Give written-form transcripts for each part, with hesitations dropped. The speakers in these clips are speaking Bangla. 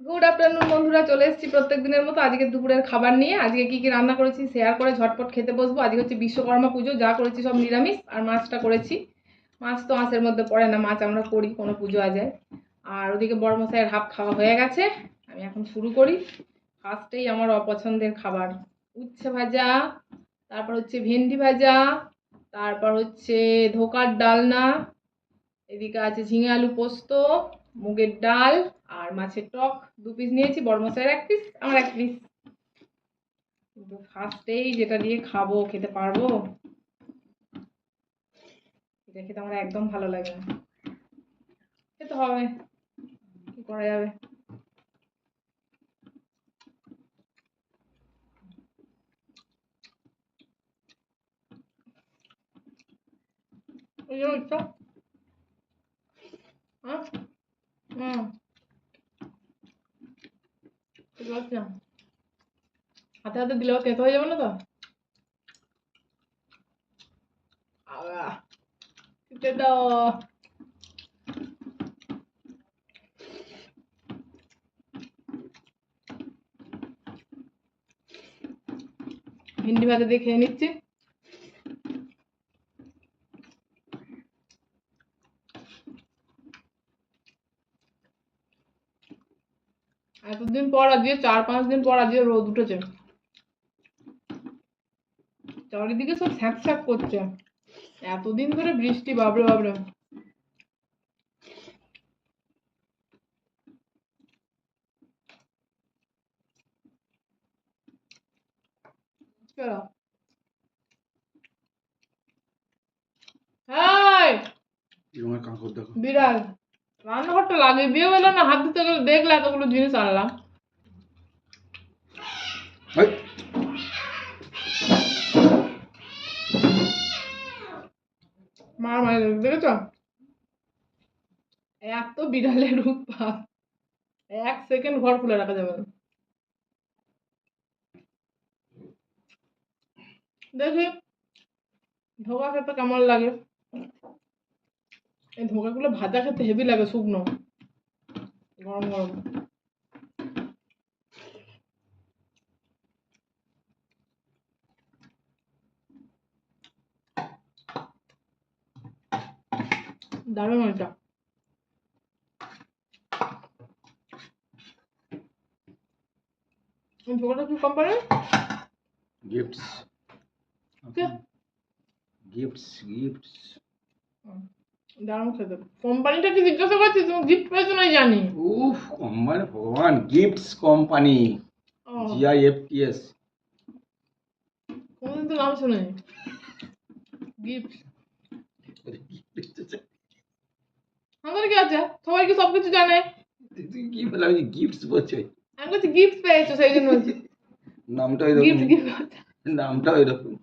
গুড আফটারনুন বন্ধুরা, চলে এসেছি প্রত্যেক দিনের মতো আজকে দুপুরের খাবার নিয়ে। আজকে কি কি রান্না করেছি শেয়ার করে ঝটপট খেতে বসবো। আজকে হচ্ছে বিশ্বকর্মা পুজো, যা করেছি সব নিরামিষ। আর মাছটা করেছি, মাছ তো মাছের মধ্যে পড়ে না, মাছ আমরা করি কোনো পুজো আজায়। আর ওদিকে বড় মশাইয়ের হাফ খাওয়া হয়ে গেছে, আমি এখন শুরু করি। ফার্স্টেই আমার অপছন্দের খাবার উচ্ছে ভাজা, তারপর হচ্ছে ভেন্ডি ভাজা, তারপর হচ্ছে ধোকার ডালনা, এদিকে আছে ঝিঙে আলু পোস্ত, মুগের ডাল আর মাছের টক। 2 পিস নিয়েছি, বড় মশাইয়ের 1 পিস, আমার 1 পিস। কিন্তু ফার্স্টেই যেটা দিয়ে খাবো, খেতে পারবো? এটা খেতে আমার একদম ভালো লাগে না, খেতে হবে, কি করা যাবে। ওই জন্য ইচ্ছা। হ্যাঁ, হুম, ঠিক আছে। হাতে হাতে দিলেও তেতো হয়ে যাবে না তো? আহ, তেতো। ভিন্ডি ভাজা দিয়ে খেয়ে নিচ্ছি। এতদিন পর আজকে 4-5 দিন পর আজকে রোদ উঠেছে, চারিদিকে সব স্যাঁক স্যাঁক করছে। এতদিন ধরে বৃষ্টি, বাবরে বাবরে। চলো। হাই, বিড়াল রান্নাঘরটা লাগে বিয়ে হলো না, হাত দিতে গেলে দেখলে এতগুলো জিনিস আনলাম। মার মায়ের দেখেছ, এত বিড়ালের উৎপাত, 1 সেকেন্ড ঘর খুলে রাখা যাবে না। দেখি ধোকা খেতে কেমন লাগে। এই ধোকাগুলো ভাজা খেতে হেভি লাগে, শুকনো গরম গরম। দারুণ এটা। ধোকাটা কি কোম্পানি? গিফটস গিফটস গিফটস দারুণ খেতে। কোম্পানিটা কি জিজ্ঞাসা করছি, তুমি গিফট পেয়েছো না জানি। উফ কোম্পানি, ভগবান, গিফটস কোম্পানি, GIFTS। কোনোদিন তো নাম শুনিনি, গিফট। আমাদের কি আছে, সবাই কি সবকিছু জানে? তুই কি বলে, আমি গিফটস বলছি। আমি বলছি গিফট পেয়েছো, সেই জন্য বলছি নামটা এরকম, গিফট গিফট। নামটা এরকম।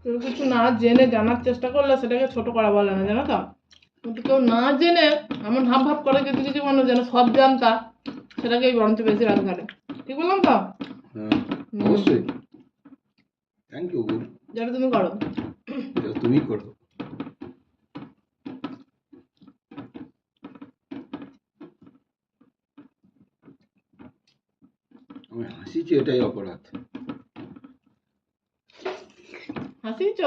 কেউ কিছু না জেনে জানার চেষ্টা করলে সেটাকে ছোট করা বলে না, জানো তো? কিন্তু কেউ না জেনে এমন হাব ভাব করে যদি কিছু মানুষ যেন সব জানতা, সেটাকেই বরঞ্চ বেশি রাত ধরে। ঠিক বললাম তো? হ্যাঁ, অবশ্যই। Thank you. যেটা তুমি করো। তুমি করো। আমি হাসিছি, এটাই অপরাধ। হাসিছ?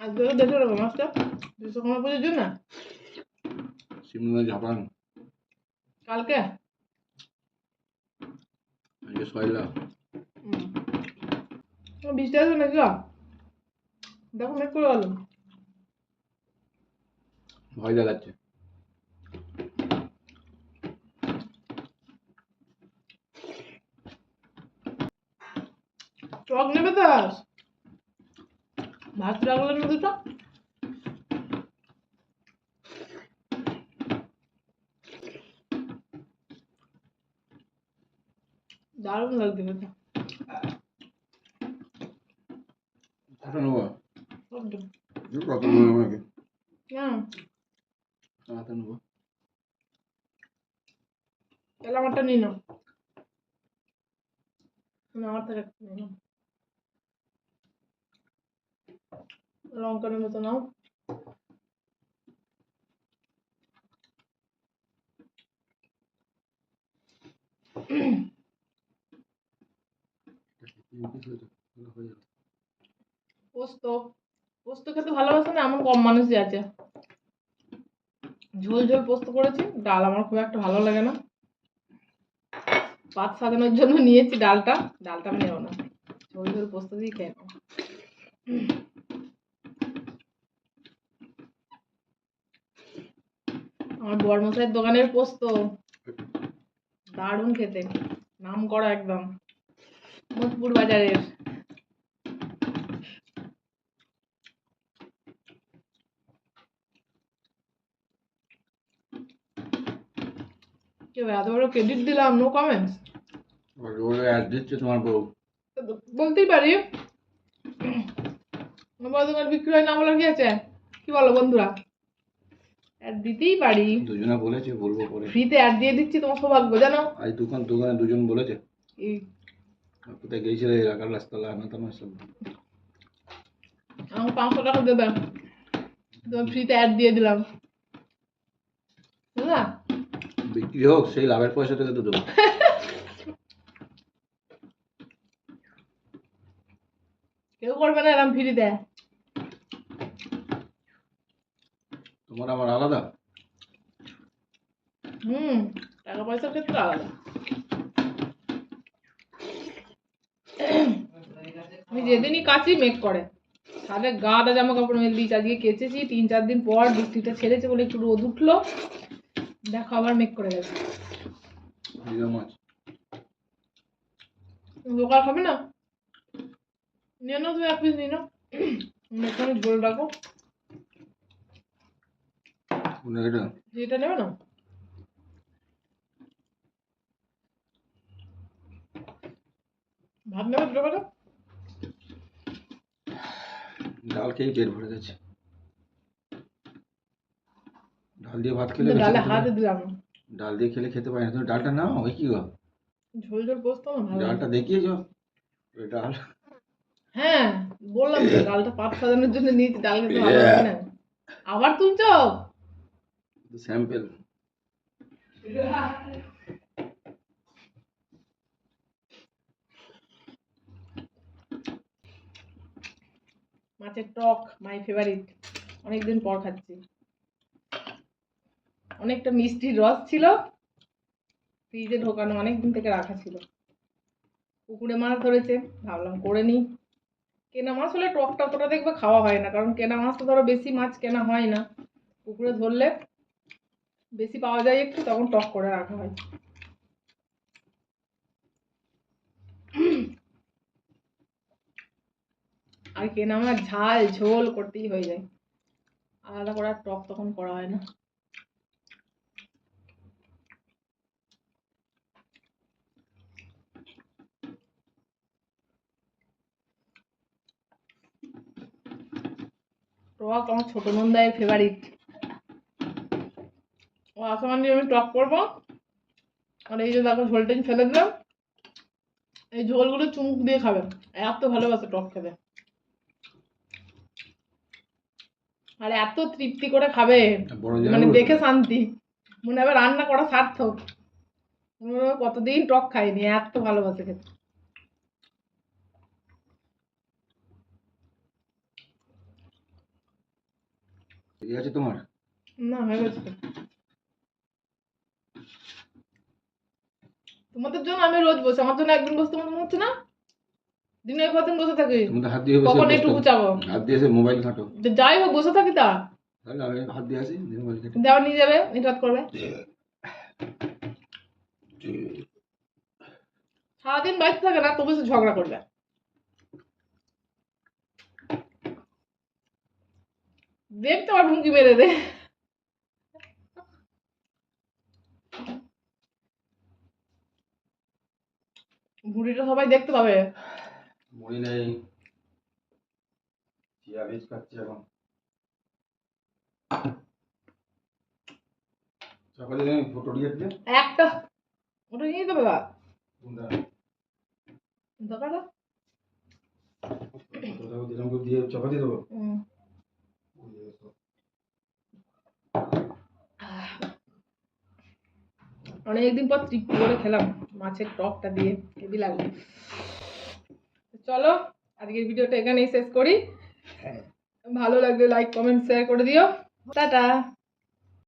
আজকে দেখে রাখো মাছটা, বিশ্বকর্মা পুজোর জন্য। সিমলা জাপান কালকে আজকে সয়লা। বৃষ্টি আসবে নাকি? দেখো মেঘ করে গেল। ভয় দেখাচ্ছে। টক নেবে তো? ভাত রাখলেন না দুটো? দারুণ লাগছে খেতে। কত নেবো? সবটা। কত নেবো আমাকে? কেন? হাতে নেবো। তাহলে আমারটা নিয়ে নাও, আমার থেকে একটা নিয়ে নাও। লঙ্কার মতো নাও। পোস্ত পোস্ত খেতে ভালোবাসে না এমন কম মানুষই আছে। ঝোল ঝোল পোস্ত করেছি, ডাল আমার খুব একটা ভালো লাগে না। ভাত সাজানোর জন্য নিয়েছি ডালটা আমি নেবো না, ঝোল ঝোল পোস্ত দিয়ে খেয়ে নেবো। আমার বড়মশাইয়ের দোকানের পোস্ত দারুণ খেতে, নাম করা একদম, মোদপুর বাজারের। কেউ এত বড় ক্রেডিট দিলাম, নো কমেন্টস। অ্যাড দিচ্ছে তোমার বউ। বলতেই পারি, আমার দোকান বিক্রি হয় না বলার কি আছে, কি বলো বন্ধুরা? অ্যাড দিতেই পারি, দুজনে বলেছে বলবো পরে। ফ্রিতে অ্যাড দিয়ে দিচ্ছি, তোমার সৌভাগ্য জানো। আজ দোকানে দুজন বলেছে। এই কোথায় গেছিলে এলাকার রাস্তালা না তোমার সব। আমাকে 500 টাকা দেবে, তোমার ফ্রিতে অ্যাড দিয়ে দিলাম, বুঝলা? বিক্রি হোক, সেই লাভের পয়সা থেকে তো দেবো। কেউ করবে না এরকম ফ্রিতে। তোমার আমার আলাদা। টাকা পয়সার ক্ষেত্রে আলাদা। আমি যেদিনই কাচি মেঘ করে, তাহলে গাদা জামা কাপড় মেলে দিয়েছি। আজকে কেচেছি 3-4 দিন পর, বৃষ্টিটা ছেড়েছে বলে একটু রোদ উঠলো, দেখো আবার মেঘ করে গেছে। মাছ লোকাল খাবে না? নিয়ে নাও তুমি, 1 পিস নিয়ে নাও, এখানে ঝোল রাখো। যেটা নেবে না, ভাত নেবে দুটো করে। ডাল খেয়ে পেট ভরে গেছে। ডাল দিয়ে ভাত খেলে ডালে হাত দিলাম, ডাল দিয়ে খেলে খেতে পারি না। তুমি ডালটা নাও, ওই কি গো, ঝোল ঝোল পোস্ত আমার ভালো লাগে। ডালটা দেখিয়েছো? ওই ডাল, হ্যাঁ বললাম তো, ডালটা পাত সাজানোর জন্য নিয়েছি, ডাল খেতে ভালো লাগে না। আবার তুলছো? স্যাম্পল। মাছের টক মাই ফেভারিট, অনেকদিন পর খাচ্ছি। অনেকটা মিষ্টির রস ছিল, ফ্রিজে ঢোকানো, অনেকদিন থেকে রাখা ছিল। পুকুরে মাছ ধরেছে, ভাবলাম করে নিই। কেনা মাছ হলে টকটা অতটা দেখবে খাওয়া হয় না, কারণ কেনা মাছ তো ধরো বেশি মাছ কেনা হয় না, পুকুরে ধরলে বেশি পাওয়া যায় একটু, তখন টক করে রাখা হয়। আর কেনা মাছ ঝাল ঝোল করতেই হয়ে যায়, আলাদা করে আর টক তখন করা হয় না। টক আমার ছোট নন্দায়ের ফেভারিট, ও আসামান দিয়ে আমি টক করবো। আর এই যে দেখো ঝোলটা ফেলে দিলাম, এই ঝোলগুলো চুমুক দিয়ে খাবে, এত ভালোবাসে টক খেতে, আর এত তৃপ্তি করে খাবে, মানে দেখে শান্তি, মনে হবে রান্না করা সার্থক। কতদিন টক খাইনি, এত ভালোবাসে খেতে। ঠিক আছে তোমার? না হয়ে গেছে, তোমাদের জন্য আমি রোজ বসে, আমার জন্য একদিন বসতে মনে হচ্ছে না? দিনে কদিন বসে থাকি, হাত দিয়ে কখন একটু গুছাবো, হাত দিয়ে মোবাইল ঘাটো। যাই হোক বসে থাকি, তা তাহলে আমি হাত দিয়ে আসি, মোবাইল ঘাটো। দেওয়া নিয়ে যাবে, নিটাত করবে, সারাদিন বাড়িতে থাকে না, তবু ঝগড়া করবে। দেখতে আমার মুখি মেরে দে। ভুড়িটা সবাই দেখতে পাবে। মুড়ি নেই, চিয়া বীজ খাচ্ছি এখন। সকালে ফটো দিয়েছে একটা, ওটা নিয়ে দেবে বা কোনটা দরকার দিলাম, দিয়ে চাপাতি দেবো। অনেকদিন পর তৃপ্তি করে খেলাম মাছের টকটা দিয়ে, হেভি লাগলো। চলো আজকের ভিডিওটা এখানেই শেষ করি। ভালো লাগলে লাইক কমেন্ট শেয়ার করে দিও। টাটা।